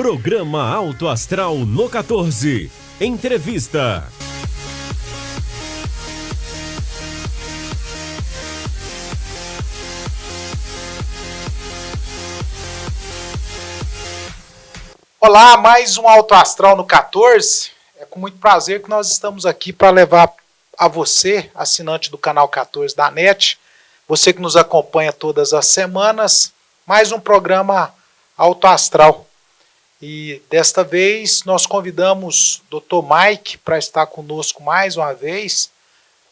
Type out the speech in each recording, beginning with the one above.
Programa Alto Astral no 14. Entrevista. Olá, mais um Alto Astral no 14. É com muito prazer que nós estamos aqui para levar a você, assinante do canal 14 da NET, você que nos acompanha todas as semanas, mais um programa Alto Astral. E desta vez nós convidamos o Dr. Mike para estar conosco mais uma vez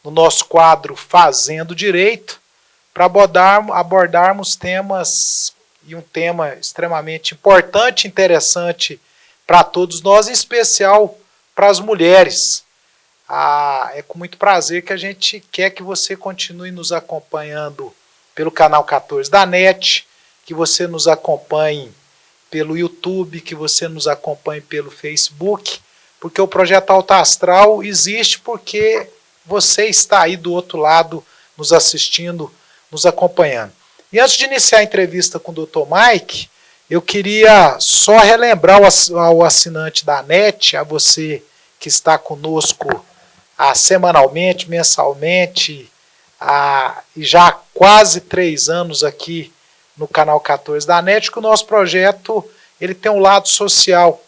no nosso quadro Fazendo Direito, para abordarmos temas e um tema extremamente importante e interessante para todos nós, em especial para as mulheres. É com muito prazer que a gente quer que você continue nos acompanhando pelo canal 14 da NET, que você nos acompanhe pelo YouTube, que você nos acompanhe pelo Facebook, porque o Projeto Alto Astral existe porque você está aí do outro lado nos assistindo, nos acompanhando. E antes de iniciar a entrevista com o Dr. Mike, eu queria só relembrar ao assinante da NET, a você que está conosco semanalmente, mensalmente, e já há quase 3 anos aqui no canal 14 da NET, que o nosso projeto ele tem um lado social.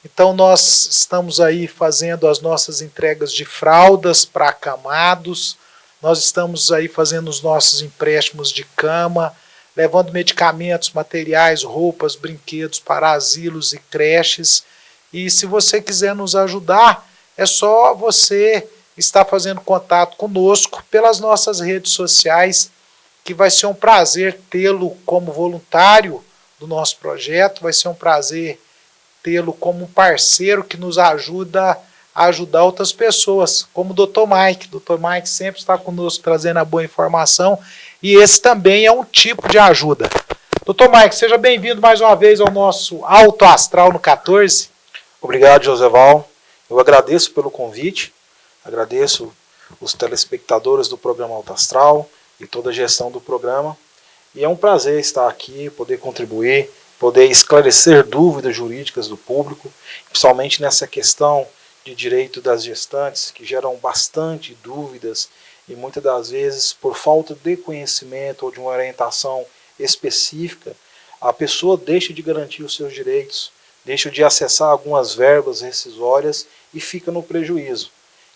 Então nós estamos aí fazendo as nossas entregas de fraldas para acamados, nós estamos aí fazendo os nossos empréstimos de cama, levando medicamentos, materiais, roupas, brinquedos para asilos e creches. E se você quiser nos ajudar, é só você estar fazendo contato conosco pelas nossas redes sociais, que vai ser um prazer tê-lo como voluntário do nosso projeto, vai ser um prazer tê-lo como um parceiro que nos ajuda a ajudar outras pessoas, como o Dr. Mike. O Dr. Mike sempre está conosco trazendo a boa informação e esse também é um tipo de ajuda. Dr. Mike, seja bem-vindo mais uma vez ao nosso Alto Astral no 14. Obrigado, Joseval. Eu agradeço pelo convite, agradeço os telespectadores do programa Alto Astral e toda a gestão do programa. E é um prazer estar aqui, poder contribuir, poder esclarecer dúvidas jurídicas do público, principalmente nessa questão de direito das gestantes, que geram bastante dúvidas e muitas das vezes, por falta de conhecimento ou de uma orientação específica, a pessoa deixa de garantir os seus direitos, deixa de acessar algumas verbas rescisórias e fica no prejuízo.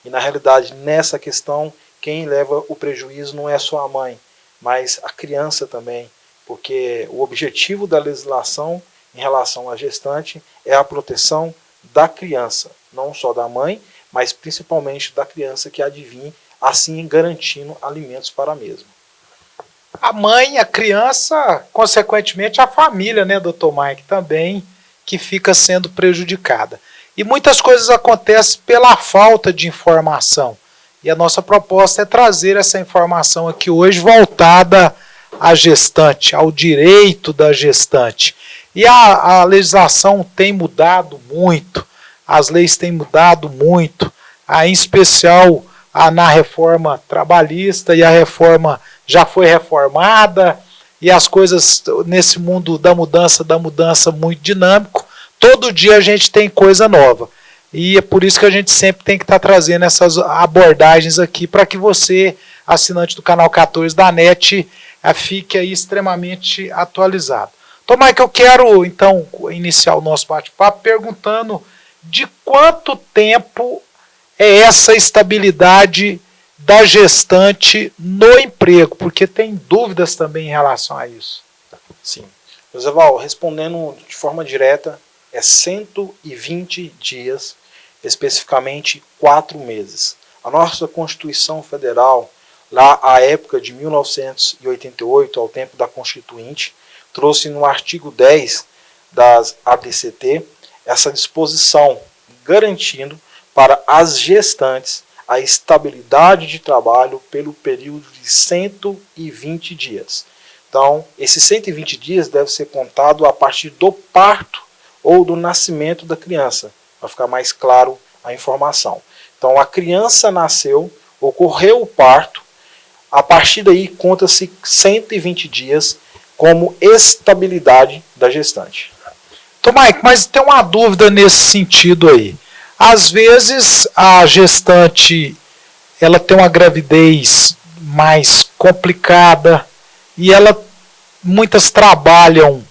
E na realidade, nessa questão, quem leva o prejuízo não é só a mãe, mas a criança também, porque o objetivo da legislação em relação à gestante é a proteção da criança, não só da mãe, mas principalmente da criança que advém, assim garantindo alimentos para a mesma. A mãe, a criança, consequentemente a família, né, Dr. Mike, também, que fica sendo prejudicada. E muitas coisas acontecem pela falta de informação. E a nossa proposta é trazer essa informação aqui hoje voltada à gestante, ao direito da gestante. E a legislação tem mudado muito, as leis têm mudado muito, em especial na reforma trabalhista, e a reforma já foi reformada, e as coisas nesse mundo da mudança muito dinâmico, todo dia a gente tem coisa nova. E é por isso que a gente sempre tem que estar trazendo essas abordagens aqui para que você, assinante do canal 14 da NET, fique aí extremamente atualizado. Então, Mike, eu quero então iniciar o nosso bate-papo perguntando de quanto tempo é essa estabilidade da gestante no emprego, porque tem dúvidas também em relação a isso. Sim. Joseval, respondendo de forma direta, é 120 dias, especificamente 4 meses. A nossa Constituição Federal, lá à época de 1988, ao tempo da Constituinte, trouxe no artigo 10 das ABCT essa disposição, garantindo para as gestantes a estabilidade de trabalho pelo período de 120 dias. Então, esses 120 dias deve ser contado a partir do parto ou do nascimento da criança, para ficar mais claro a informação. Então, a criança nasceu, ocorreu o parto, a partir daí conta-se 120 dias como estabilidade da gestante. Mike, mas tem uma dúvida nesse sentido aí. Às vezes a gestante ela tem uma gravidez mais complicada e muitas trabalham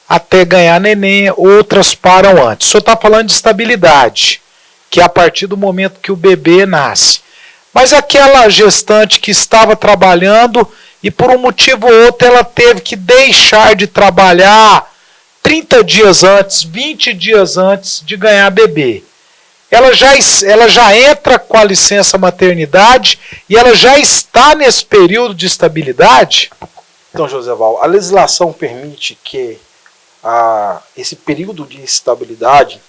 até ganhar neném, outras param antes. O senhor está falando de estabilidade, que é a partir do momento que o bebê nasce. Mas aquela gestante que estava trabalhando e por um motivo ou outro ela teve que deixar de trabalhar 30 dias antes, 20 dias antes de ganhar bebê. Ela já entra com a licença maternidade e ela já está nesse período de estabilidade? Então, Joseval, a legislação permite que esse período de estabilidade,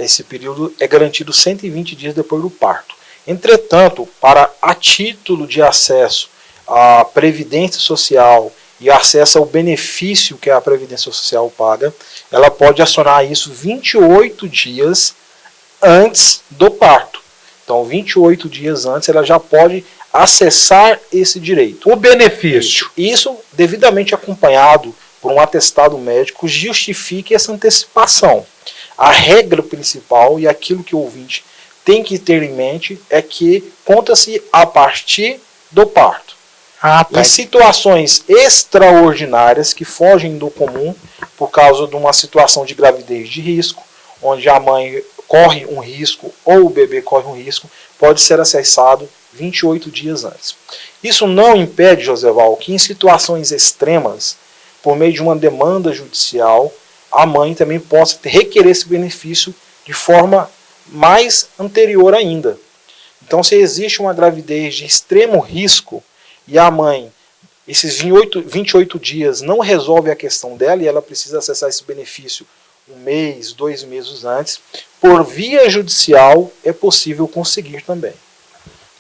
esse período é garantido 120 dias depois do parto. Entretanto, a título de acesso à Previdência Social e acesso ao benefício que a Previdência Social paga, ela pode acionar isso 28 dias antes do parto. Então, 28 dias antes, ela já pode acessar esse direito. O benefício. Isso devidamente acompanhado por um atestado médico, justifique essa antecipação. A regra principal e aquilo que o ouvinte tem que ter em mente é que conta-se a partir do parto. Tá. Em situações extraordinárias que fogem do comum, por causa de uma situação de gravidez de risco, onde a mãe corre um risco ou o bebê corre um risco, pode ser acessado 28 dias antes. Isso não impede, Joseval, que em situações extremas, por meio de uma demanda judicial, a mãe também possa requerer esse benefício de forma mais anterior ainda. Então, se existe uma gravidez de extremo risco e a mãe, esses 28 dias, não resolve a questão dela e ela precisa acessar esse benefício 1 mês, 2 meses antes, por via judicial é possível conseguir também.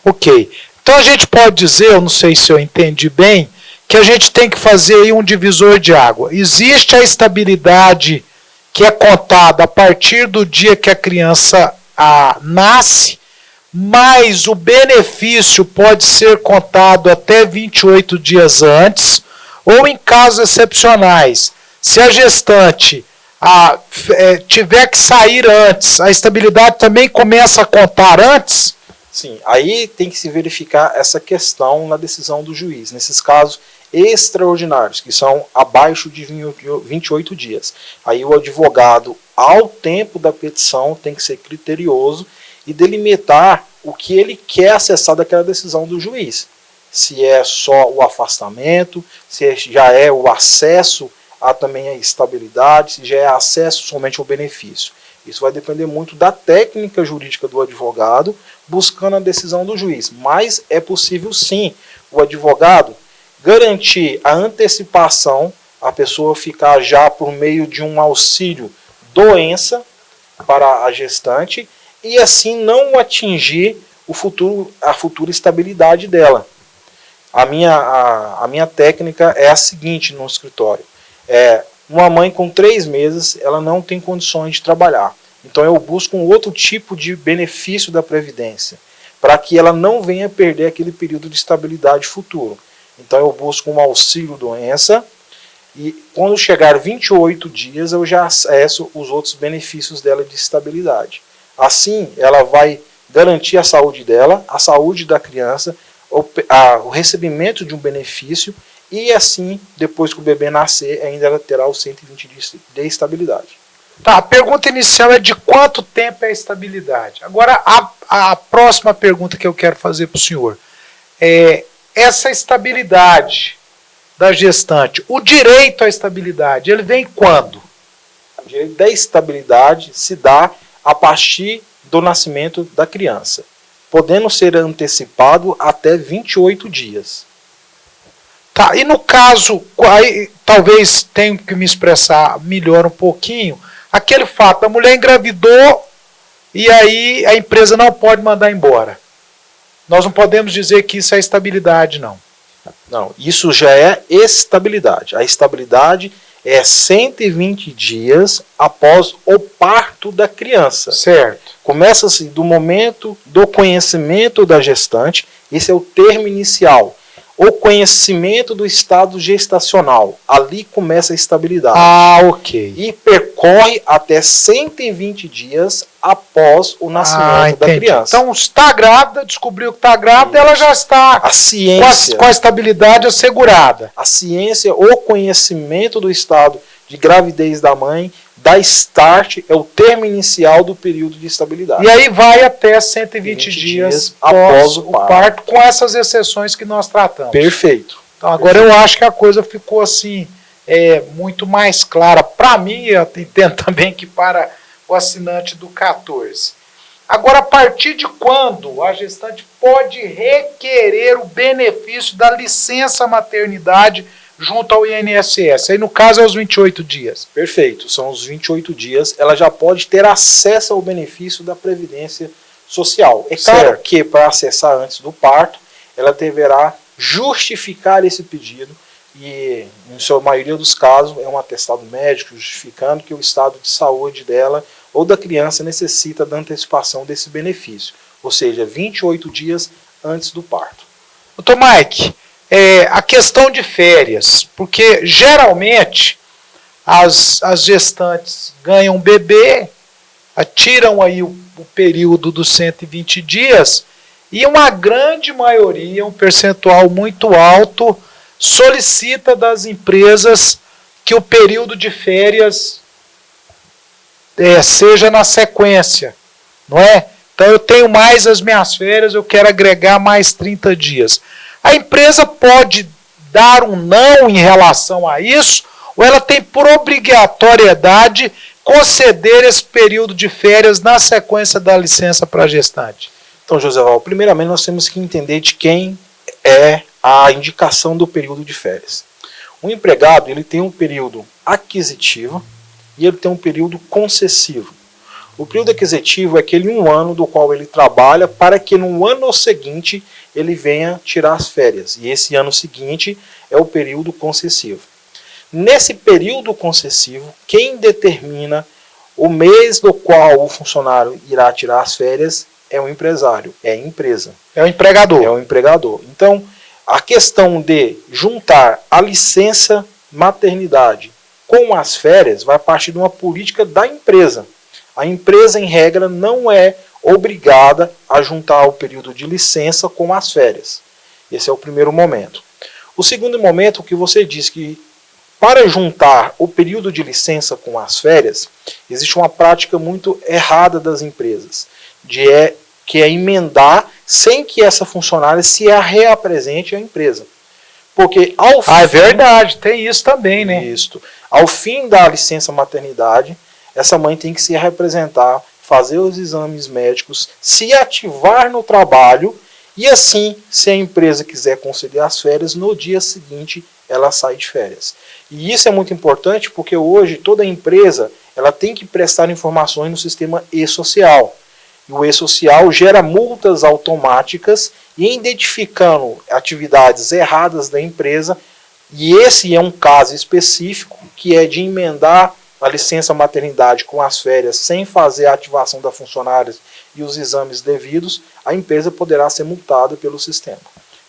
Ok. Então a gente pode dizer, eu não sei se eu entendi bem, que a gente tem que fazer aí um divisor de água. Existe a estabilidade que é contada a partir do dia que a criança nasce, mas o benefício pode ser contado até 28 dias antes, ou em casos excepcionais, se a gestante tiver que sair antes, a estabilidade também começa a contar antes? Sim, aí tem que se verificar essa questão na decisão do juiz, nesses casos extraordinários, que são abaixo de 28 dias. Aí o advogado, ao tempo da petição, tem que ser criterioso e delimitar o que ele quer acessar daquela decisão do juiz. Se é só o afastamento, se já é o acesso também a estabilidade, se já é acesso somente ao benefício. Isso vai depender muito da técnica jurídica do advogado, buscando a decisão do juiz. Mas é possível sim o advogado garantir a antecipação, a pessoa ficar já por meio de um auxílio doença para a gestante e assim não atingir a futura estabilidade dela. A minha técnica é a seguinte no escritório. Uma mãe com 3 meses, ela não tem condições de trabalhar. Então eu busco um outro tipo de benefício da Previdência, para que ela não venha perder aquele período de estabilidade futuro. Então eu busco um auxílio doença e quando chegar 28 dias eu já acesso os outros benefícios dela de estabilidade. Assim ela vai garantir a saúde dela, a saúde da criança, o recebimento de um benefício e assim, depois que o bebê nascer, ainda ela terá os 120 dias de estabilidade. Tá, a pergunta inicial é de quanto tempo é a estabilidade. Agora, a próxima pergunta que eu quero fazer para o senhor é essa estabilidade da gestante, o direito à estabilidade, ele vem quando? O direito da estabilidade se dá a partir do nascimento da criança, podendo ser antecipado até 28 dias. Tá, e no caso, aí, talvez tenha que me expressar melhor um pouquinho, aquele fato, a mulher engravidou e aí a empresa não pode mandar embora. Nós não podemos dizer que isso é estabilidade, não. Não, isso já é estabilidade. A estabilidade é 120 dias após o parto da criança. Certo. Começa-se do momento do conhecimento da gestante, esse é o termo inicial. o conhecimento do estado gestacional. Ali começa a estabilidade. Ok. E percorre até 120 dias após o nascimento da criança. Então, está grávida, descobriu que está grávida, ela já está a ciência, com a estabilidade assegurada. A ciência, o conhecimento do estado de gravidez da mãe, da start, é o termo inicial do período de estabilidade. E aí vai até 120 dias após o parto, com essas exceções que nós tratamos. Perfeito. Então agora eu acho que a coisa ficou assim, muito mais clara para mim, eu entendo também que para o assinante do 14. Agora, a partir de quando a gestante pode requerer o benefício da licença maternidade junto ao INSS? Aí, no caso, é os 28 dias. Perfeito, são os 28 dias. Ela já pode ter acesso ao benefício da Previdência Social. É claro que, para acessar antes do parto, ela deverá justificar esse pedido e, em sua maioria dos casos, é um atestado médico justificando que o estado de saúde dela ou da criança necessita da antecipação desse benefício. Ou seja, 28 dias antes do parto. Doutor Mike, a questão de férias, porque geralmente as gestantes ganham um bebê, tiram aí o período dos 120 dias e uma grande maioria, um percentual muito alto, solicita das empresas que o período de férias seja na sequência, não é? Então eu tenho mais as minhas férias, eu quero agregar mais 30 dias. A empresa pode dar um não em relação a isso, ou ela tem por obrigatoriedade conceder esse período de férias na sequência da licença para a gestante? Então, Joséval, primeiramente nós temos que entender de quem é a indicação do período de férias. O empregado, ele tem um período aquisitivo e ele tem um período concessivo. O período aquisitivo é aquele 1 ano do qual ele trabalha para que no ano seguinte ele venha tirar as férias. E esse ano seguinte é o período concessivo. Nesse período concessivo, quem determina o mês do qual o funcionário irá tirar as férias é o empresário, é a empresa. É o empregador. É o empregador. Então, a questão de juntar a licença maternidade com as férias vai partir de uma política da empresa. A empresa, em regra, não é obrigada a juntar o período de licença com as férias. Esse é o primeiro momento. O segundo momento, que você diz que para juntar o período de licença com as férias, existe uma prática muito errada das empresas, que é emendar sem que essa funcionária se reapresente à empresa. Porque ao fim, é verdade, tem isso também, né? Isso. Ao fim da licença maternidade, essa mãe tem que se representar, fazer os exames médicos, se ativar no trabalho e assim, se a empresa quiser conceder as férias, no dia seguinte ela sai de férias. E isso é muito importante porque hoje toda empresa ela tem que prestar informações no sistema e-social. E o e-social gera multas automáticas e identificando atividades erradas da empresa, e esse é um caso específico que é de emendar a licença maternidade com as férias sem fazer a ativação da funcionária e os exames devidos, a empresa poderá ser multada pelo sistema.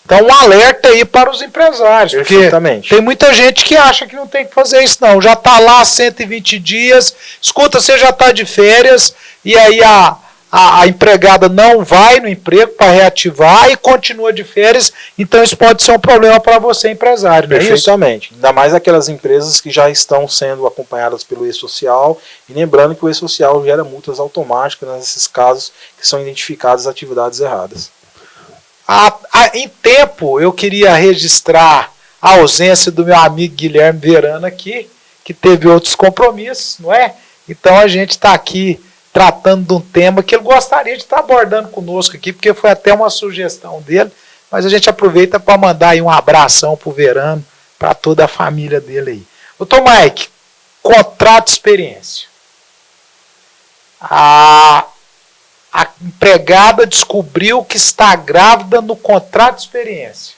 Então, um alerta aí para os empresários. Perfeitamente. Porque tem muita gente que acha que não tem que fazer isso, não. Já está lá 120 dias, escuta, você já está de férias, e aí a empregada não vai no emprego para reativar e continua de férias, então isso pode ser um problema para você, empresário, não é isso? Perfeitamente. Ainda mais aquelas empresas que já estão sendo acompanhadas pelo e-social, e lembrando que o e-social gera multas automáticas nesses casos que são identificadas atividades erradas. Em tempo, eu queria registrar a ausência do meu amigo Guilherme Verano aqui, que teve outros compromissos, não é? Então a gente está aqui tratando de um tema que ele gostaria de estar abordando conosco aqui, porque foi até uma sugestão dele, mas a gente aproveita para mandar aí um abração para o Verano, para toda a família dele aí. Doutor Mike, contrato de experiência. A empregada descobriu que está grávida no contrato de experiência.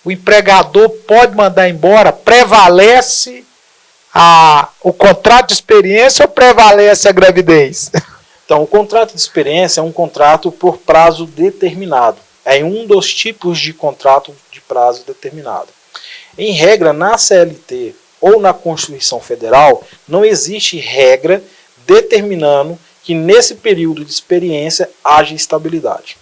O empregador pode mandar embora? Prevalece o contrato de experiência ou prevalece a gravidez? Então, o contrato de experiência é um contrato por prazo determinado. é um dos tipos de contrato de prazo determinado. Em regra, na CLT ou na Constituição Federal, não existe regra determinando que nesse período de experiência haja estabilidade.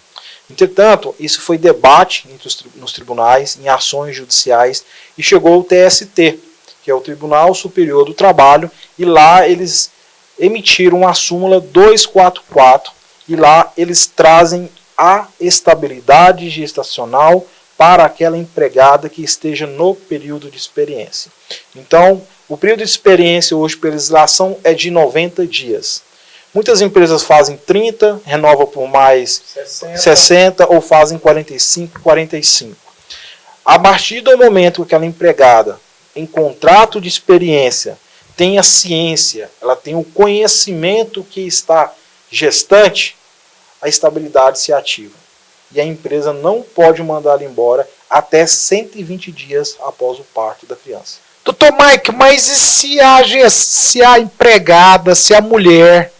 Entretanto, isso foi debate nos tribunais, em ações judiciais, e chegou ao TST, que é o Tribunal Superior do Trabalho, e lá eles emitiram a súmula 244, e lá eles trazem a estabilidade gestacional para aquela empregada que esteja no período de experiência. Então, o período de experiência hoje, pela legislação, é de 90 dias. Muitas empresas fazem 30, renovam por mais 60 ou fazem 45, 45. A partir do momento que aquela empregada, em contrato de experiência, tem a ciência, ela tem o conhecimento que está gestante, a estabilidade se ativa. E a empresa não pode mandá-la embora até 120 dias após o parto da criança. Doutor Mike, mas e se a empregada, se a mulher,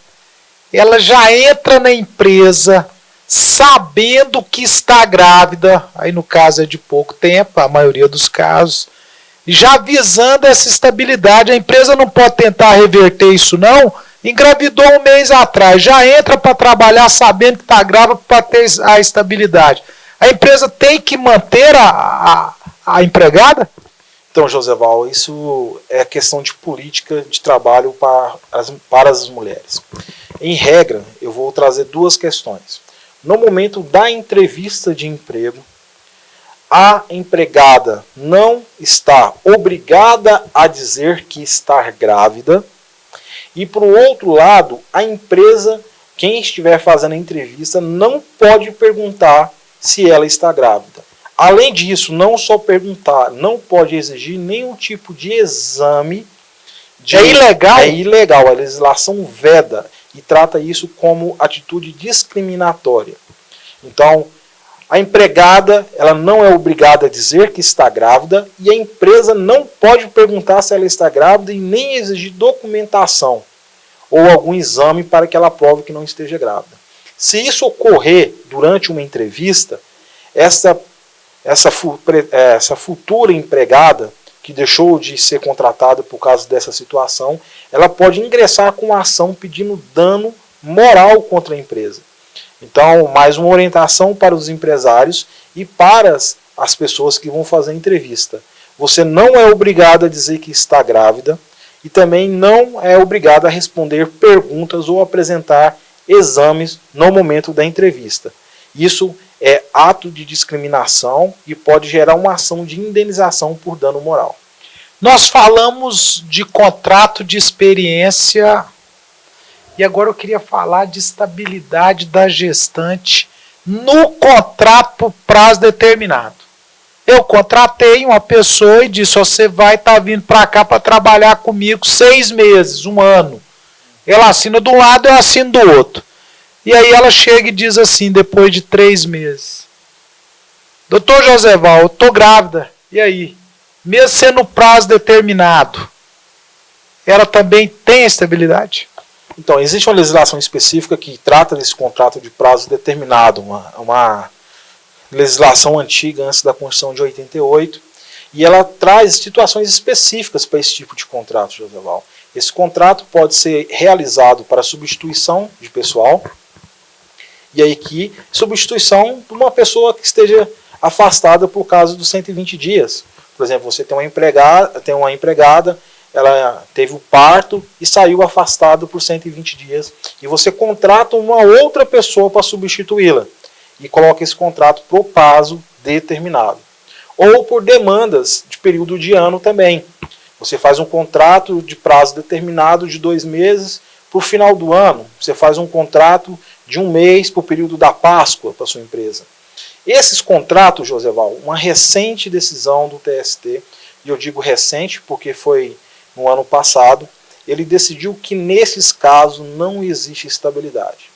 ela já entra na empresa sabendo que está grávida, aí no caso é de pouco tempo, a maioria dos casos, já visando essa estabilidade, a empresa não pode tentar reverter isso não? Engravidou um mês atrás, já entra para trabalhar sabendo que está grávida para ter a estabilidade. A empresa tem que manter a empregada? Então, Joseval, isso é questão de política de trabalho para as mulheres. Em regra, eu vou trazer duas questões. No momento da entrevista de emprego, a empregada não está obrigada a dizer que está grávida. E, por outro lado, a empresa, quem estiver fazendo a entrevista, não pode perguntar se ela está grávida. Além disso, não só perguntar, não pode exigir nenhum tipo de exame. É ilegal? É ilegal. A legislação veda e trata isso como atitude discriminatória. Então, a empregada, ela não é obrigada a dizer que está grávida e a empresa não pode perguntar se ela está grávida e nem exigir documentação ou algum exame para que ela prove que não esteja grávida. Se isso ocorrer durante uma entrevista, essa futura empregada que deixou de ser contratada por causa dessa situação, ela pode ingressar com uma ação pedindo dano moral contra a empresa. Então, mais uma orientação para os empresários e para as pessoas que vão fazer a entrevista. Você não é obrigado a dizer que está grávida e também não é obrigado a responder perguntas ou apresentar exames no momento da entrevista. Isso é ato de discriminação e pode gerar uma ação de indenização por dano moral. Nós falamos de contrato de experiência e agora eu queria falar de estabilidade da gestante no contrato por prazo determinado. Eu contratei uma pessoa e disse, você vai estar vindo para cá para trabalhar comigo 6 meses, 1 ano. Ela assina de um lado, eu assino do outro. E aí ela chega e diz assim, depois de 3 meses. Doutor Joseval, eu estou grávida. E aí? Mesmo sendo prazo determinado, ela também tem estabilidade? Então, existe uma legislação específica que trata desse contrato de prazo determinado, uma legislação antiga antes da Constituição de 88, e ela traz situações específicas para esse tipo de contrato, Joseval. Esse contrato pode ser realizado para substituição de pessoal, e aí que substituição de uma pessoa que esteja afastada por causa dos 120 dias. Por exemplo, você tem uma empregada, ela teve o parto e saiu afastada por 120 dias, e você contrata uma outra pessoa para substituí-la, e coloca esse contrato por prazo determinado. Ou por demandas de período de ano também. Você faz um contrato de prazo determinado de 2 meses para o final do ano. Você faz um contrato de 1 mês para o período da Páscoa para a sua empresa. Esses contratos, Joseval, uma recente decisão do TST, e eu digo recente porque foi no ano passado, ele decidiu que nesses casos não existe estabilidade.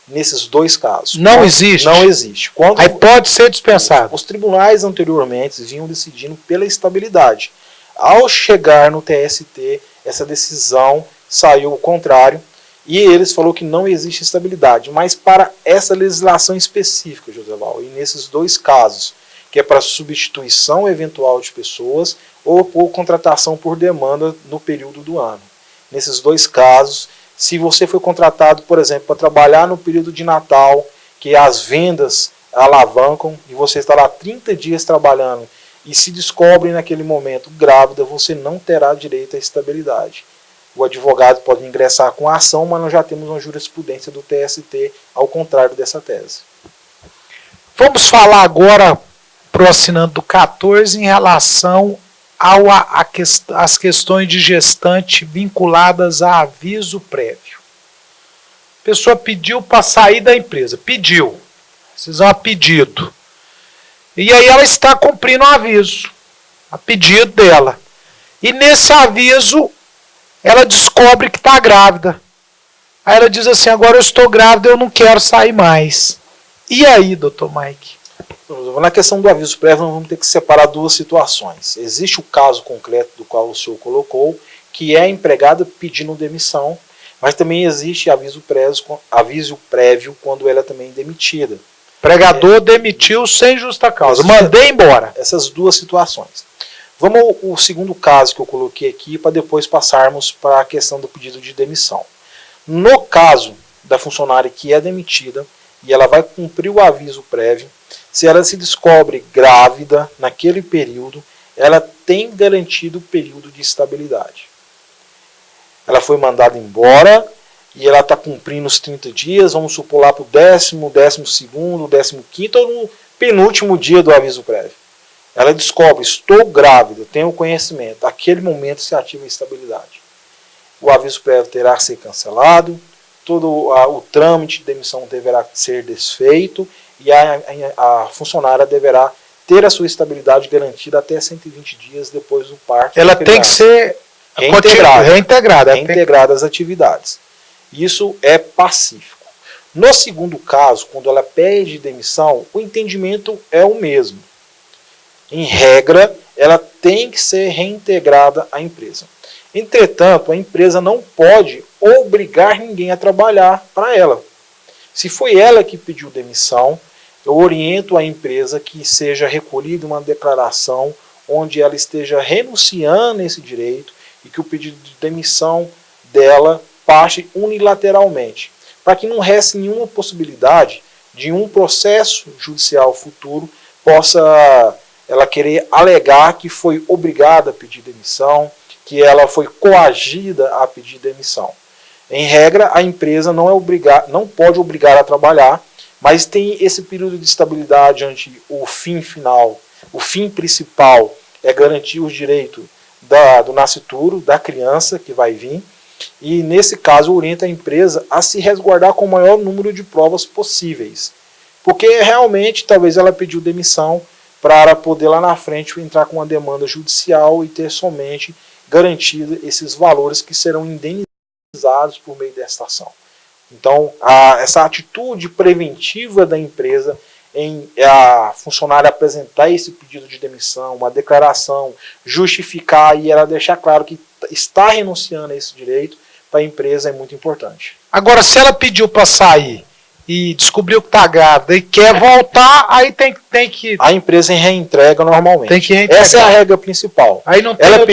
Nesses 2 casos. Não existe? Não existe. Aí pode ser dispensado. Os tribunais anteriormente vinham decidindo pela estabilidade. Ao chegar no TST, essa decisão saiu ao contrário E eles falaram que não existe estabilidade, mas para essa legislação específica, Joseval, e nesses dois casos, que é para substituição eventual de pessoas ou por contratação por demanda no período do ano. Nesses dois casos, se você foi contratado, por exemplo, para trabalhar no período de Natal, que as vendas alavancam e você está lá 30 dias trabalhando e se descobre naquele momento grávida, você não terá direito à estabilidade. O advogado pode ingressar com a ação, mas nós já temos uma jurisprudência do TST ao contrário dessa tese. Vamos falar agora para o assinante do 14 em relação às questões de gestante vinculadas a aviso prévio. A pessoa pediu para sair da empresa, pediu, decisão a pedido. E aí ela está cumprindo o aviso, a pedido dela. E nesse aviso ela descobre que está grávida. Aí ela diz assim, agora eu estou grávida, eu não quero sair mais. E aí, doutor Mike? Na questão do aviso prévio, nós vamos ter que separar duas situações. Existe o caso concreto do qual o senhor colocou, que é a empregada pedindo demissão, mas também existe aviso prévio quando ela também é demitida. Pregador demitiu sem justa causa, mandei embora. Essas duas situações. Vamos ao segundo caso que eu coloquei aqui, para depois passarmos para a questão do pedido de demissão. No caso da funcionária que é demitida, e ela vai cumprir o aviso prévio, se ela se descobre grávida naquele período, ela tem garantido o período de estabilidade. Ela foi mandada embora e ela está cumprindo os 30 dias, vamos supor lá para o 10º, 12º, 15º ou no penúltimo dia do aviso prévio. Ela descobre, estou grávida, tenho conhecimento, naquele momento se ativa a estabilidade. O aviso prévio terá que ser cancelado, todo o trâmite de demissão deverá ser desfeito e a funcionária deverá ter a sua estabilidade garantida até 120 dias depois do parto. Ela tem que ser reintegrada às atividades. Isso é pacífico. No segundo caso, quando ela pede demissão, o entendimento é o mesmo. Em regra, ela tem que ser reintegrada à empresa. Entretanto, a empresa não pode obrigar ninguém a trabalhar para ela. Se foi ela que pediu demissão, eu oriento a empresa que seja recolhida uma declaração onde ela esteja renunciando a esse direito e que o pedido de demissão dela passe unilateralmente, para que não reste nenhuma possibilidade de um processo judicial futuro possa ela querer alegar que foi obrigada a pedir demissão, que ela foi coagida a pedir demissão. Em regra, a empresa não pode obrigar a trabalhar, mas tem esse período de estabilidade onde o fim final, o fim principal é garantir os direitos do nascituro, da criança que vai vir, e nesse caso orienta a empresa a se resguardar com o maior número de provas possíveis, porque realmente talvez ela pediu demissão para poder lá na frente entrar com uma demanda judicial e ter somente garantido esses valores que serão indenizados por meio desta ação. Então, essa atitude preventiva da empresa em a funcionária apresentar esse pedido de demissão, uma declaração, justificar e ela deixar claro que está renunciando a esse direito, para a empresa é muito importante. Agora, se ela pediu para sair e descobriu que está grávida e quer voltar, aí tem que... A empresa reintegra normalmente. Tem que reintregar. Essa é a regra principal. Aí não tem ela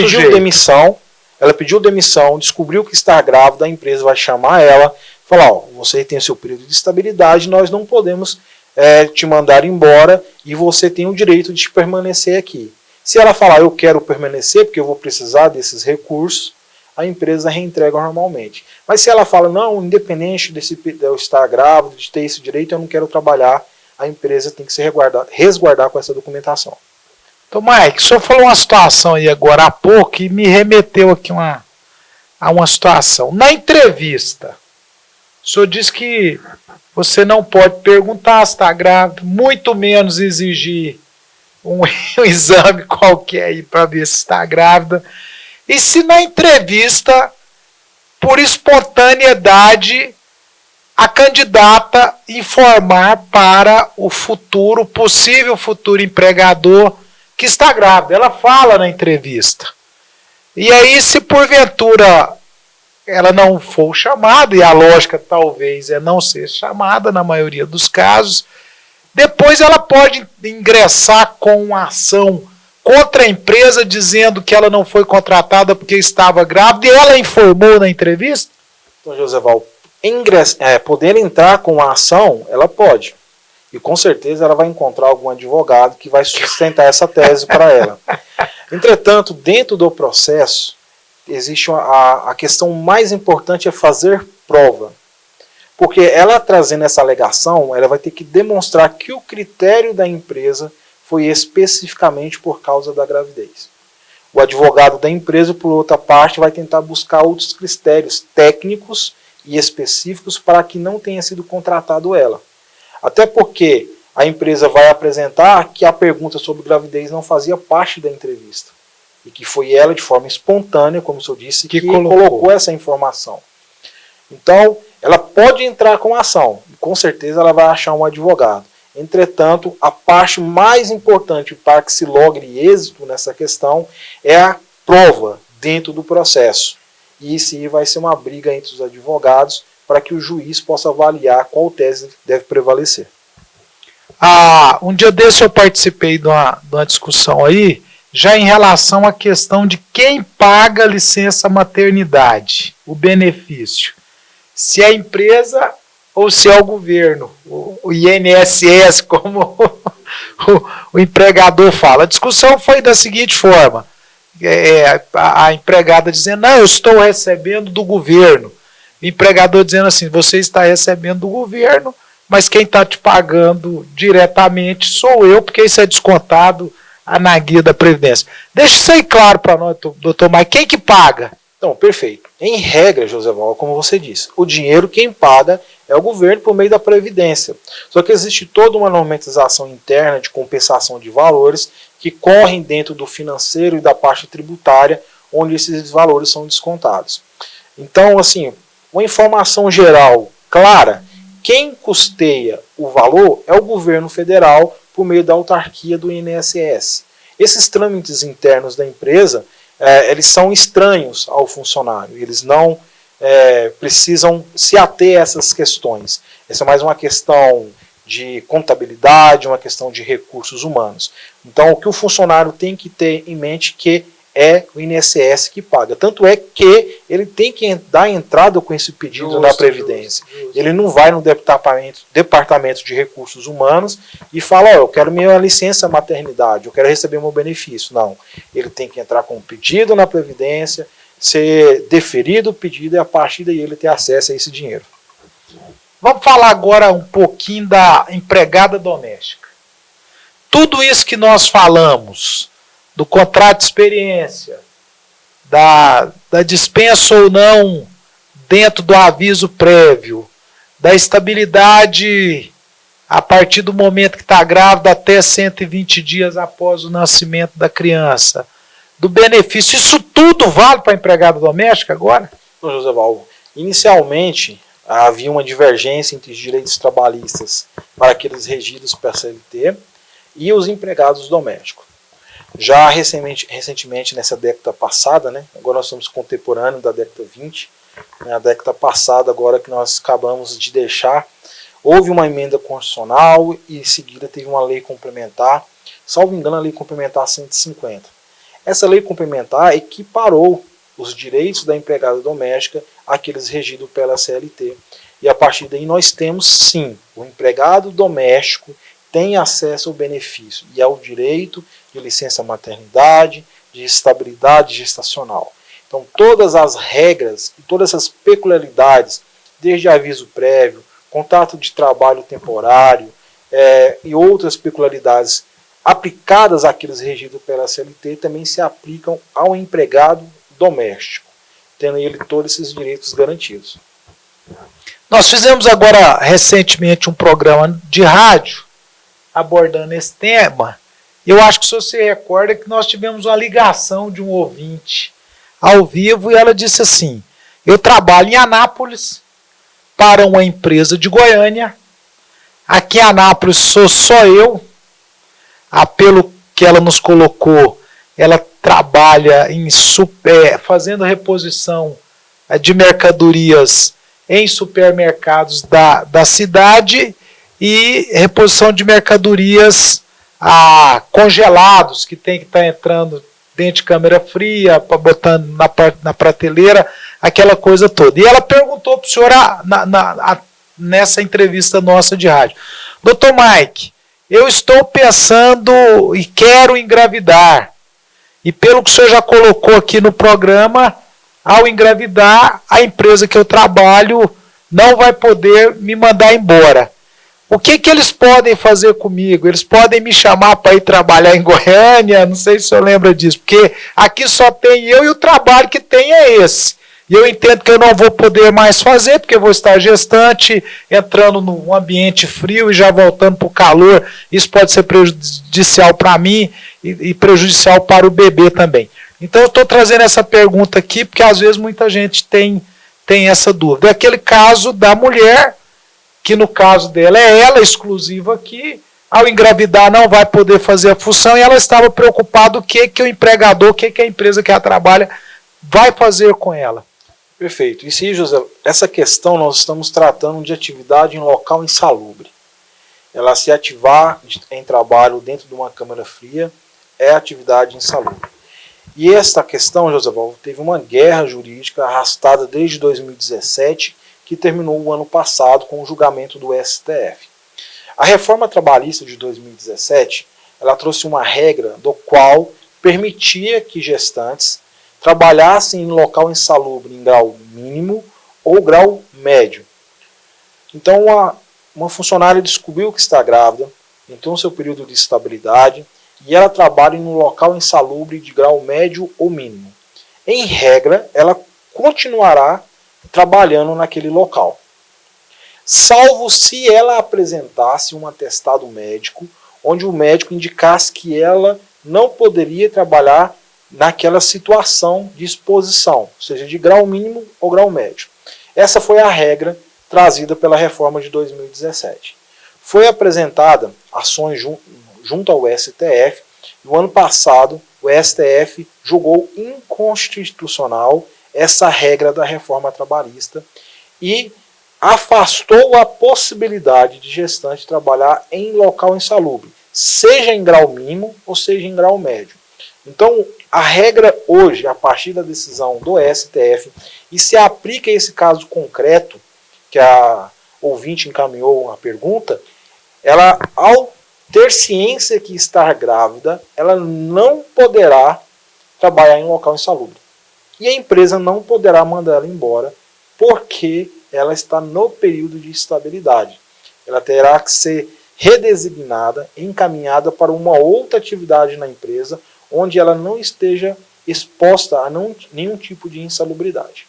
pediu demissão, descobriu que está grávida, a empresa vai chamar ela, falar, ó, você tem seu período de estabilidade, nós não podemos te mandar embora e você tem o direito de permanecer aqui. Se ela falar, eu quero permanecer porque eu vou precisar desses recursos, a empresa reintegra normalmente. Mas se ela fala, não, independente de eu estar grávida, de ter esse direito, eu não quero trabalhar, a empresa tem que se resguardar com essa documentação. Então, Mike, o senhor falou uma situação aí agora há pouco e me remeteu aqui a uma situação. Na entrevista, o senhor disse que você não pode perguntar se está grávida, muito menos exigir um exame qualquer aí para ver se está grávida. E se na entrevista, por espontaneidade, a candidata informar para o possível futuro empregador que está grávida. Ela fala na entrevista. E aí, se porventura ela não for chamada, e a lógica talvez é não ser chamada na maioria dos casos, depois ela pode ingressar com uma ação contra a empresa dizendo que ela não foi contratada porque estava grávida e ela informou na entrevista? Então, Joseval, poder entrar com a ação, ela pode. E com certeza ela vai encontrar algum advogado que vai sustentar essa tese para ela. Entretanto, dentro do processo, existe a questão mais importante é fazer prova. Porque ela trazendo essa alegação, ela vai ter que demonstrar que o critério da empresa foi especificamente por causa da gravidez. O advogado da empresa, por outra parte, vai tentar buscar outros critérios técnicos e específicos para que não tenha sido contratado ela. Até porque a empresa vai apresentar que a pergunta sobre gravidez não fazia parte da entrevista. E que foi ela, de forma espontânea, como o senhor disse, que colocou essa informação. Então, ela pode entrar com a ação. E com certeza ela vai achar um advogado. Entretanto, a parte mais importante para que se logre êxito nessa questão é a prova dentro do processo. E isso aí vai ser uma briga entre os advogados para que o juiz possa avaliar qual tese deve prevalecer. Um dia desse eu participei de uma discussão aí, já em relação à questão de quem paga a licença maternidade, o benefício. Se é a empresa ou se é o governo, o INSS, como o empregador fala. A discussão foi da seguinte forma, a empregada dizendo, não, eu estou recebendo do governo. O empregador dizendo assim, você está recebendo do governo, mas quem está te pagando diretamente sou eu, porque isso é descontado na guia da Previdência. Deixa isso aí claro para nós, doutor, mas quem que paga? Então, perfeito. Em regra, Joseval, como você disse, o dinheiro quem paga é o governo por meio da Previdência. Só que existe toda uma normatização interna de compensação de valores que correm dentro do financeiro e da parte tributária, onde esses valores são descontados. Então, assim, uma informação geral clara, quem custeia o valor é o governo federal por meio da autarquia do INSS. Esses trâmites internos da empresa, eles são estranhos ao funcionário, eles não precisam se ater a essas questões. Essa é mais uma questão de contabilidade, uma questão de recursos humanos. Então, o que o funcionário tem que ter em mente que é o INSS que paga. Tanto é que ele tem que dar entrada com esse pedido na Previdência. Justo. Ele não vai no departamento de recursos humanos e fala, eu quero minha licença maternidade, eu quero receber meu benefício. Não. Ele tem que entrar com um pedido na Previdência, ser deferido o pedido e a partir daí ele ter acesso a esse dinheiro. Vamos falar agora um pouquinho da empregada doméstica. Tudo isso que nós falamos, do contrato de experiência, da dispensa ou não dentro do aviso prévio, da estabilidade a partir do momento que está grávida até 120 dias após o nascimento da criança, do benefício, isso tudo vale para a empregada doméstica agora? Ô Joseval, inicialmente havia uma divergência entre os direitos trabalhistas para aqueles regidos pela CLT e os empregados domésticos. Já recentemente, nessa década passada, né, agora nós somos contemporâneos da década 20, né, a década passada, agora que nós acabamos de deixar, houve uma emenda constitucional e em seguida teve uma lei complementar, salvo engano, a lei complementar 150. Essa lei complementar equiparou os direitos da empregada doméstica àqueles regidos pela CLT. E a partir daí nós temos, sim, o empregado doméstico tem acesso ao benefício e ao direito de licença maternidade, de estabilidade gestacional. Então todas as regras e todas essas peculiaridades, desde aviso prévio, contrato de trabalho temporário e outras peculiaridades aplicadas àqueles regidos pela CLT também se aplicam ao empregado doméstico, tendo ele todos esses direitos garantidos. Nós fizemos agora recentemente um programa de rádio abordando esse tema. Eu acho que se você recorda que nós tivemos uma ligação de um ouvinte ao vivo e ela disse assim, eu trabalho em Anápolis para uma empresa de Goiânia, aqui em Anápolis sou só eu, pelo que ela nos colocou, ela trabalha fazendo reposição de mercadorias em supermercados da cidade e reposição de mercadorias congelados, que tem que estar entrando dentro de câmera fria, botando na prateleira, aquela coisa toda. E ela perguntou para o senhor nessa entrevista nossa de rádio: Dr. Mike, eu estou pensando e quero engravidar. E pelo que o senhor já colocou aqui no programa, ao engravidar, a empresa que eu trabalho não vai poder me mandar embora. O que eles podem fazer comigo? Eles podem me chamar para ir trabalhar em Goiânia? Não sei se o senhor lembra disso, porque aqui só tem eu e o trabalho que tem é esse. E eu entendo que eu não vou poder mais fazer, porque eu vou estar gestante, entrando num ambiente frio e já voltando para o calor. Isso pode ser prejudicial para mim e prejudicial para o bebê também. Então eu estou trazendo essa pergunta aqui, porque às vezes muita gente tem essa dúvida. É aquele caso da mulher, que no caso dela é ela exclusiva aqui, ao engravidar não vai poder fazer a função, e ela estava preocupada o que o empregador, o que a empresa que ela trabalha vai fazer com ela. Perfeito. E sim, José, essa questão nós estamos tratando de atividade em local insalubre. Ela se ativar em trabalho dentro de uma câmara fria é atividade insalubre. E esta questão, José Valdo, teve uma guerra jurídica arrastada desde 2017, que terminou o ano passado com o julgamento do STF. A reforma trabalhista de 2017, ela trouxe uma regra do qual permitia que gestantes trabalhassem em local insalubre em grau mínimo ou grau médio. Então, uma funcionária descobriu que está grávida, entrou no seu período de estabilidade e ela trabalha em um local insalubre de grau médio ou mínimo. Em regra, ela continuará trabalhando naquele local, salvo se ela apresentasse um atestado médico, onde o médico indicasse que ela não poderia trabalhar naquela situação de exposição, seja de grau mínimo ou grau médio. Essa foi a regra trazida pela reforma de 2017. Foi apresentada ações junto ao STF. No ano passado, o STF julgou inconstitucional essa regra da reforma trabalhista e afastou a possibilidade de gestante trabalhar em local insalubre, seja em grau mínimo ou seja em grau médio. Então, a regra hoje, a partir da decisão do STF, e se aplica a esse caso concreto, que a ouvinte encaminhou a pergunta, ela, ao ter ciência que está grávida, ela não poderá trabalhar em local insalubre. E a empresa não poderá mandar ela embora, porque ela está no período de estabilidade. Ela terá que ser redesignada, encaminhada para uma outra atividade na empresa, onde ela não esteja exposta a nenhum tipo de insalubridade.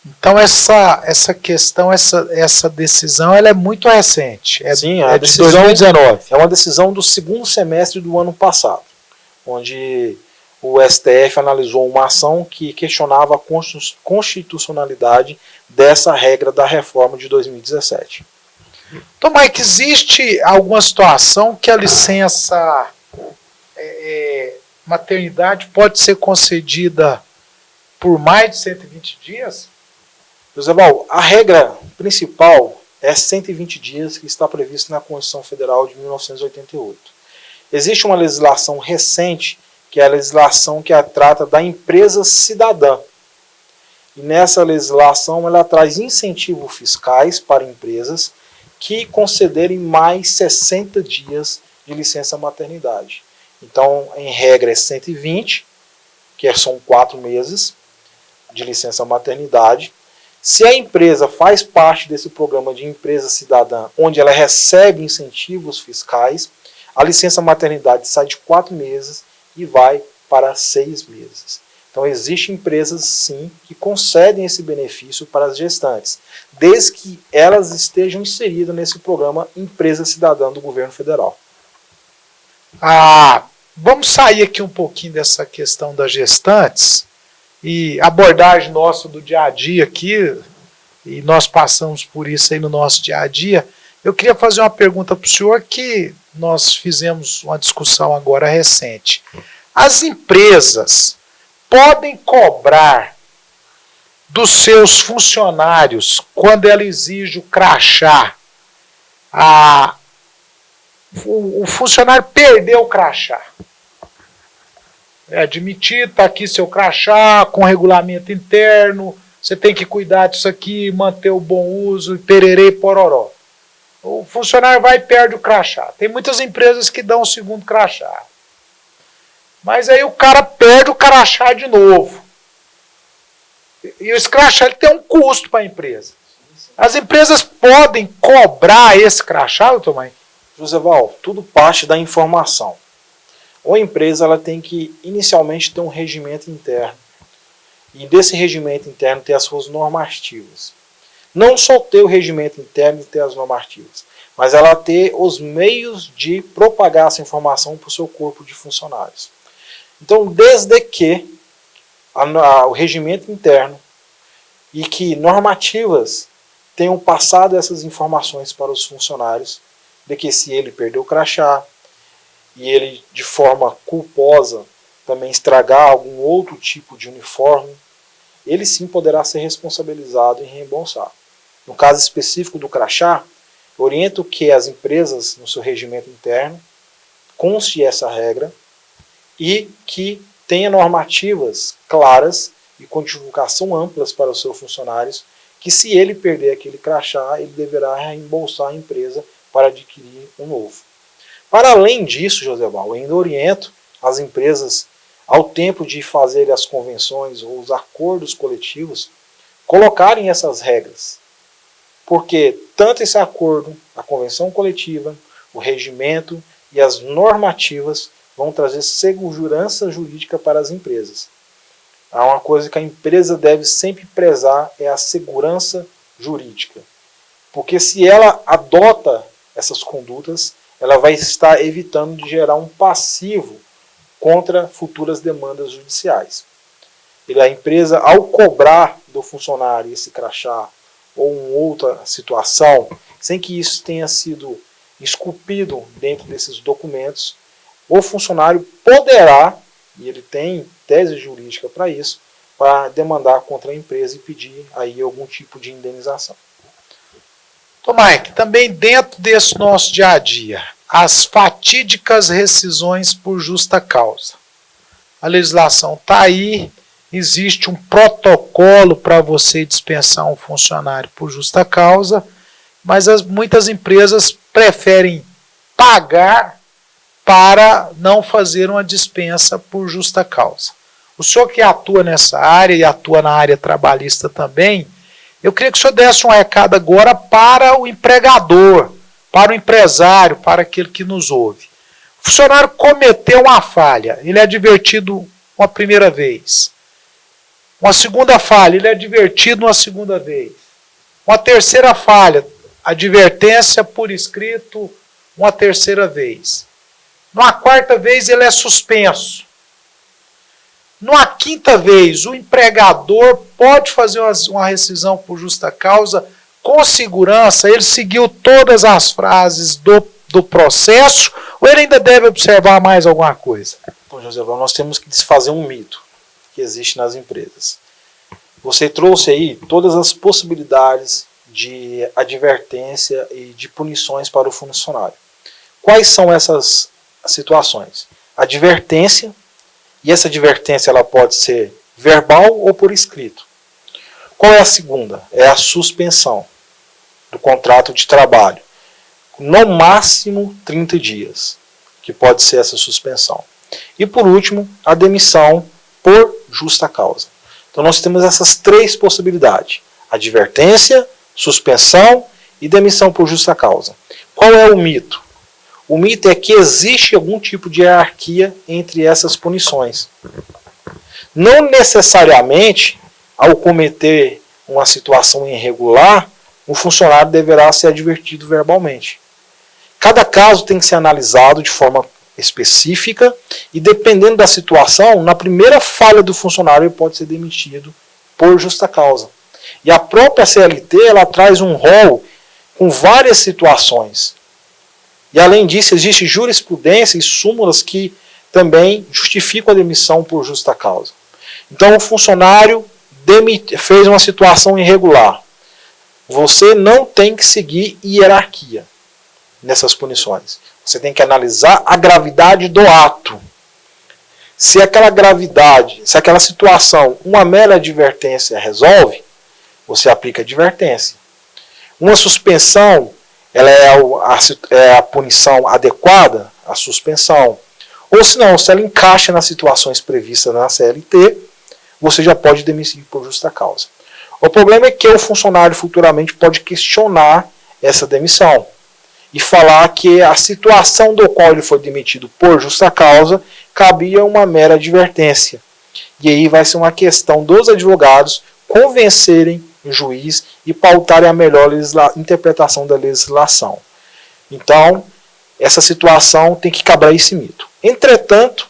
Então essa questão, essa decisão, ela é muito recente. Sim, é de 2019. É uma decisão do segundo semestre do ano passado, onde o STF analisou uma ação que questionava a constitucionalidade dessa regra da reforma de 2017. Então, Mike, existe alguma situação que a licença maternidade pode ser concedida por mais de 120 dias? José Val, a regra principal é 120 dias que está previsto na Constituição Federal de 1988. Existe uma legislação recente, que é a legislação que trata da empresa cidadã. E nessa legislação ela traz incentivos fiscais para empresas que concederem mais 60 dias de licença maternidade. Então, em regra, é 120, que são 4 meses de licença maternidade. Se a empresa faz parte desse programa de empresa cidadã, onde ela recebe incentivos fiscais, a licença maternidade sai de 4 meses e vai para 6 meses. Então, existem empresas, sim, que concedem esse benefício para as gestantes, desde que elas estejam inseridas nesse programa Empresa Cidadã do Governo Federal. Vamos sair aqui um pouquinho dessa questão das gestantes e abordagem nossa do dia a dia aqui, e nós passamos por isso aí no nosso dia a dia. Eu queria fazer uma pergunta para o senhor, que nós fizemos uma discussão agora recente. As empresas podem cobrar dos seus funcionários, quando ela exige o crachá, o funcionário perdeu o crachá. É admitido, está aqui seu crachá, com regulamento interno, você tem que cuidar disso aqui, manter o bom uso, pererê e pororó. O funcionário vai e perde o crachá. Tem muitas empresas que dão o segundo crachá. Mas aí o cara perde o crachá de novo. E esse crachá ele tem um custo para a empresa. As empresas podem cobrar esse crachá, doutor Mike? Joseval, tudo parte da informação. Uma empresa ela tem que inicialmente ter um regimento interno. E desse regimento interno ter as suas normativas. Não só ter o regimento interno e ter as normativas, mas ela ter os meios de propagar essa informação para o seu corpo de funcionários. Então, desde que o regimento interno e que normativas tenham passado essas informações para os funcionários, de que se ele perdeu o crachá e ele, de forma culposa, também estragar algum outro tipo de uniforme, ele sim poderá ser responsabilizado em reembolsar. No caso específico do crachá, oriento que as empresas, no seu regimento interno, conste essa regra e que tenha normativas claras e com divulgação amplas para os seus funcionários, que se ele perder aquele crachá, ele deverá reembolsar a empresa para adquirir um novo. Para além disso, Joseval, eu ainda oriento as empresas, ao tempo de fazer as convenções ou os acordos coletivos, colocarem essas regras. Porque tanto esse acordo, a convenção coletiva, o regimento e as normativas vão trazer segurança jurídica para as empresas. Há uma coisa que a empresa deve sempre prezar, é a segurança jurídica. Porque se ela adota essas condutas, ela vai estar evitando de gerar um passivo contra futuras demandas judiciais. A empresa, ao cobrar do funcionário esse crachá ou uma outra situação, sem que isso tenha sido esculpido dentro desses documentos, o funcionário poderá, e ele tem tese jurídica para isso, para demandar contra a empresa e pedir aí algum tipo de indenização. Então, Mike, também dentro desse nosso dia a dia, as fatídicas rescisões por justa causa. A legislação está aí, existe um protocolo para você dispensar um funcionário por justa causa, mas muitas empresas preferem pagar para não fazer uma dispensa por justa causa. O senhor que atua nessa área e atua na área trabalhista também, eu queria que o senhor desse um recado agora para o empregador, para o empresário, para aquele que nos ouve. O funcionário cometeu uma falha, ele é advertido uma primeira vez. Uma segunda falha, ele é advertido uma segunda vez. Uma terceira falha, advertência por escrito uma terceira vez. Numa quarta vez, ele é suspenso. Numa quinta vez, o empregador pode fazer uma rescisão por justa causa com segurança, ele seguiu todas as frases do processo, ou ele ainda deve observar mais alguma coisa? Bom, Joseval, nós temos que desfazer um mito que existe nas empresas. Você trouxe aí todas as possibilidades de advertência e de punições para o funcionário. Quais são essas situações? Advertência, e essa advertência ela pode ser verbal ou por escrito. Qual é a segunda? É a suspensão do contrato de trabalho. No máximo 30 dias, que pode ser essa suspensão. E por último, a demissão por justa causa. Então nós temos essas três possibilidades: advertência, suspensão e demissão por justa causa. Qual é o mito? O mito é que existe algum tipo de hierarquia entre essas punições. Não necessariamente, ao cometer uma situação irregular, o funcionário deverá ser advertido verbalmente. Cada caso tem que ser analisado de forma específica e, dependendo da situação, na primeira falha do funcionário ele pode ser demitido por justa causa. E a própria CLT ela traz um rol com várias situações. E além disso, existe jurisprudência e súmulas que também justificam a demissão por justa causa. Então o funcionário fez uma situação irregular. Você não tem que seguir hierarquia nessas punições. Você tem que analisar a gravidade do ato. Se aquela gravidade, se aquela situação, uma mera advertência resolve, você aplica advertência. Uma suspensão, ela é a punição adequada, a suspensão. Ou se não, se ela encaixa nas situações previstas na CLT, você já pode demitir por justa causa. O problema é que o funcionário futuramente pode questionar essa demissão e falar que a situação do qual ele foi demitido por justa causa cabia uma mera advertência. E aí vai ser uma questão dos advogados convencerem o juiz e pautarem a melhor interpretação da legislação. Então, essa situação tem que quebrar esse mito. Entretanto,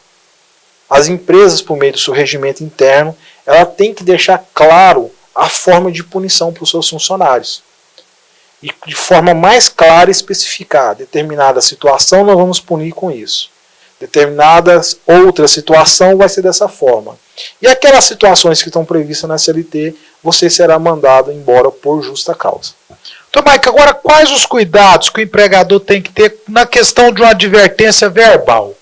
as empresas, por meio do seu regimento interno, ela tem que deixar claro a forma de punição para os seus funcionários. E de forma mais clara especificar, determinada situação nós vamos punir com isso. Determinada outra situação vai ser dessa forma. E aquelas situações que estão previstas na CLT, você será mandado embora por justa causa. Então, Mike, agora quais os cuidados que o empregador tem que ter na questão de uma advertência verbal?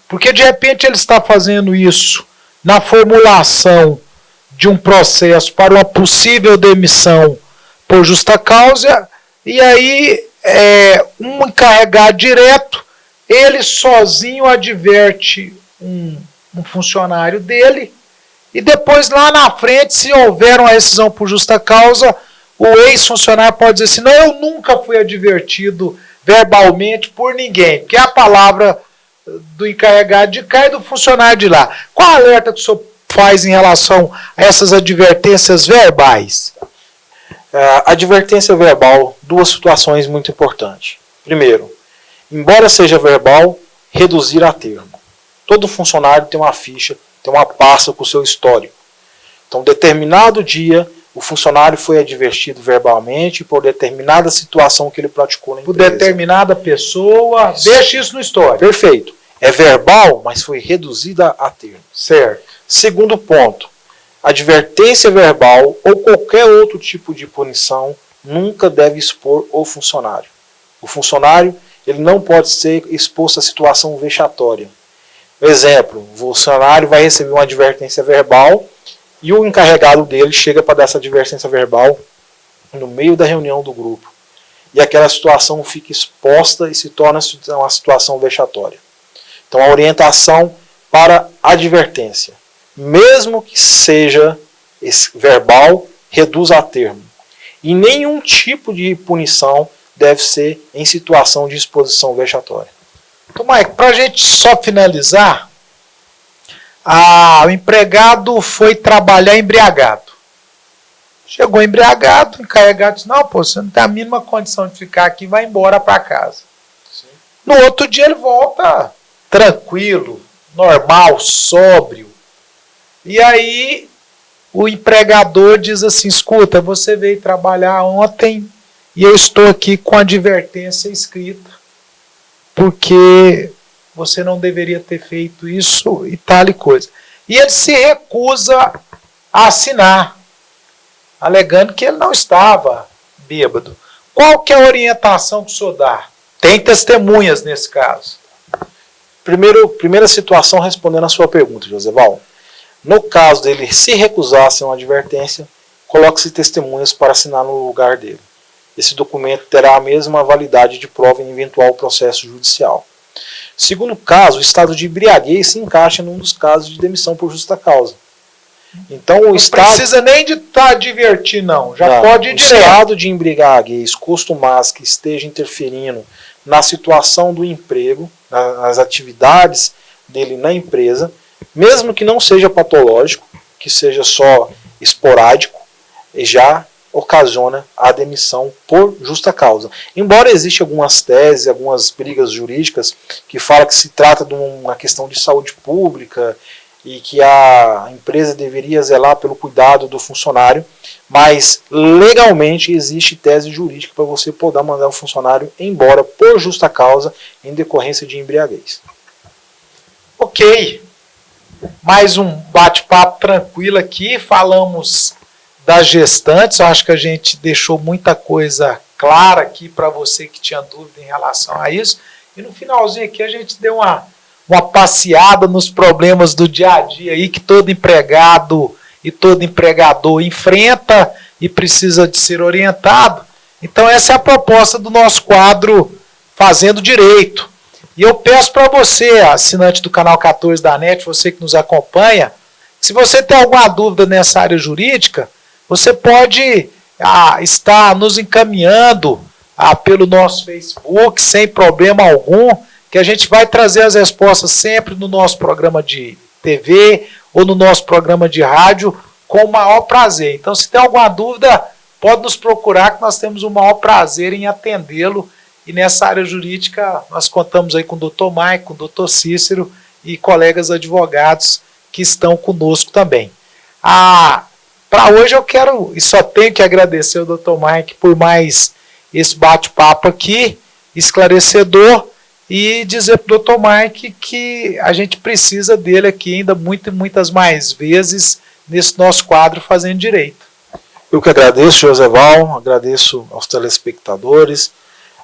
Porque de repente ele está fazendo isso na formulação de um processo para uma possível demissão por justa causa, e aí um encarregado direto, ele sozinho adverte um funcionário dele, e depois lá na frente, se houver uma rescisão por justa causa, o ex-funcionário pode dizer assim, não, eu nunca fui advertido verbalmente por ninguém, porque é a palavra do encarregado de cá e do funcionário de lá. Qual alerta que o senhor faz em relação a essas advertências verbais? Advertência verbal, duas situações muito importantes. Primeiro, embora seja verbal, reduzir a termo. Todo funcionário tem uma ficha, tem uma pasta com o seu histórico. Então, determinado dia, o funcionário foi advertido verbalmente por determinada situação que ele praticou na empresa. Por determinada pessoa, deixa isso no histórico. Perfeito. É verbal, mas foi reduzida a termo. Certo. Segundo ponto, advertência verbal ou qualquer outro tipo de punição nunca deve expor o funcionário. O funcionário ele não pode ser exposto a situação vexatória. Exemplo, o funcionário vai receber uma advertência verbal e o encarregado dele chega para dar essa advertência verbal no meio da reunião do grupo. E aquela situação fica exposta e se torna uma situação vexatória. Então a orientação para advertência, mesmo que seja verbal, reduz a termo. E nenhum tipo de punição deve ser em situação de exposição vexatória. Então, Mike, para a gente só finalizar, o empregado foi trabalhar embriagado. Chegou embriagado, o encarregado disse, não, pô, você não tem a mínima condição de ficar aqui, vai embora para casa. Sim. No outro dia ele volta tranquilo, normal, sóbrio. E aí o empregador diz assim, escuta, você veio trabalhar ontem e eu estou aqui com a advertência escrita, porque você não deveria ter feito isso e tal e coisa. E ele se recusa a assinar, alegando que ele não estava bêbado. Qual que é a orientação que o senhor dá? Tem testemunhas nesse caso. Primeira situação, respondendo a sua pergunta, Joseval. No caso dele se recusar a ser uma advertência, coloque-se testemunhas para assinar no lugar dele. Esse documento terá a mesma validade de prova em eventual processo judicial. Segundo caso, o estado de embriaguez se encaixa num dos casos de demissão por justa causa. Então, não precisa nem de advertir, não. Já pode ir direto. O estado de embriaguez costumaz que esteja interferindo na situação do emprego, nas atividades dele na empresa, mesmo que não seja patológico, que seja só esporádico, já ocasiona a demissão por justa causa. Embora existam algumas teses, algumas brigas jurídicas que falam que se trata de uma questão de saúde pública e que a empresa deveria zelar pelo cuidado do funcionário, mas legalmente existe tese jurídica para você poder mandar o funcionário embora por justa causa em decorrência de embriaguez. Ok. Mais um bate-papo tranquilo aqui, falamos das gestantes, eu acho que a gente deixou muita coisa clara aqui para você que tinha dúvida em relação a isso. E no finalzinho aqui a gente deu uma passeada nos problemas do dia a dia aí que todo empregado e todo empregador enfrenta e precisa de ser orientado. Então essa é a proposta do nosso quadro Fazendo Direito. E eu peço para você, assinante do canal 14 da NET, você que nos acompanha, que se você tem alguma dúvida nessa área jurídica, você pode estar nos encaminhando pelo nosso Facebook, sem problema algum, que a gente vai trazer as respostas sempre no nosso programa de TV ou no nosso programa de rádio com o maior prazer. Então, se tem alguma dúvida, pode nos procurar que nós temos o maior prazer em atendê-lo. E nessa área jurídica, nós contamos aí com o Dr. Mike, com o Dr. Cícero e colegas advogados que estão conosco também. Para hoje eu quero, e só tenho que agradecer ao Dr. Mike por mais esse bate-papo aqui, esclarecedor, e dizer para o Dr. Mike que a gente precisa dele aqui ainda muitas mais vezes nesse nosso quadro Fazendo Direito. Eu que agradeço, Joseval, agradeço aos telespectadores,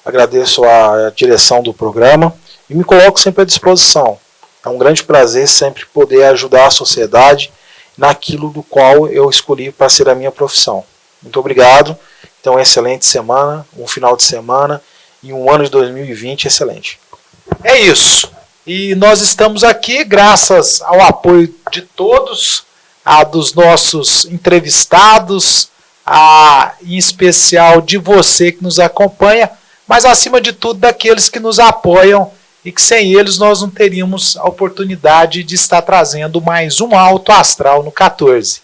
agradeço à direção do programa e me coloco sempre à disposição. É um grande prazer sempre poder ajudar a sociedade naquilo do qual eu escolhi para ser a minha profissão. Muito obrigado. Então, excelente semana, um final de semana e um ano de 2020 excelente. É isso. E nós estamos aqui graças ao apoio de todos, dos nossos entrevistados, em especial de você que nos acompanha, mas acima de tudo daqueles que nos apoiam e que sem eles nós não teríamos a oportunidade de estar trazendo mais um Alto Astral no 14.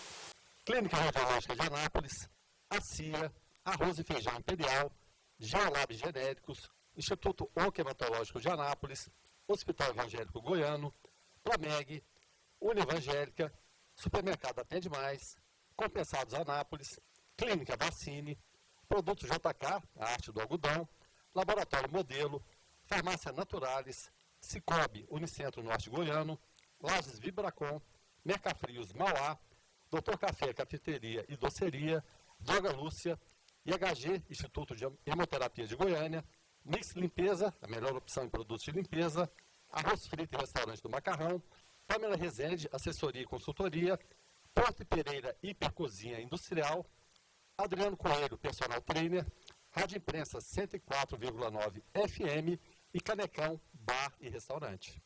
Clínica Radiológica de Anápolis, a CIA, Arroz e Feijão Imperial, Geolab Genéricos, Instituto Onquematológico de Anápolis, Hospital Evangélico Goiano, Plameg, Univangélica, Supermercado Atende Mais, Compensados Anápolis, Clínica Vacine, Produtos JK, a arte do algodão, Laboratório Modelo, Farmácia Naturalis, Cicobi, Unicentro Norte Goiano, Lages Vibracom, Mercafrios Mauá, Dr. Café, Cafeteria e Doceria, Droga Lúcia, IHG, Instituto de Hemoterapia de Goiânia, Mix Limpeza, a melhor opção em produtos de limpeza, Arroz Frito e Restaurante do Macarrão, Pamela Rezende, Assessoria e Consultoria, Porto Pereira Hipercozinha Industrial, Adriano Coelho, Personal Trainer, Rádio Imprensa 104,9 FM e Canecão Bar e Restaurante.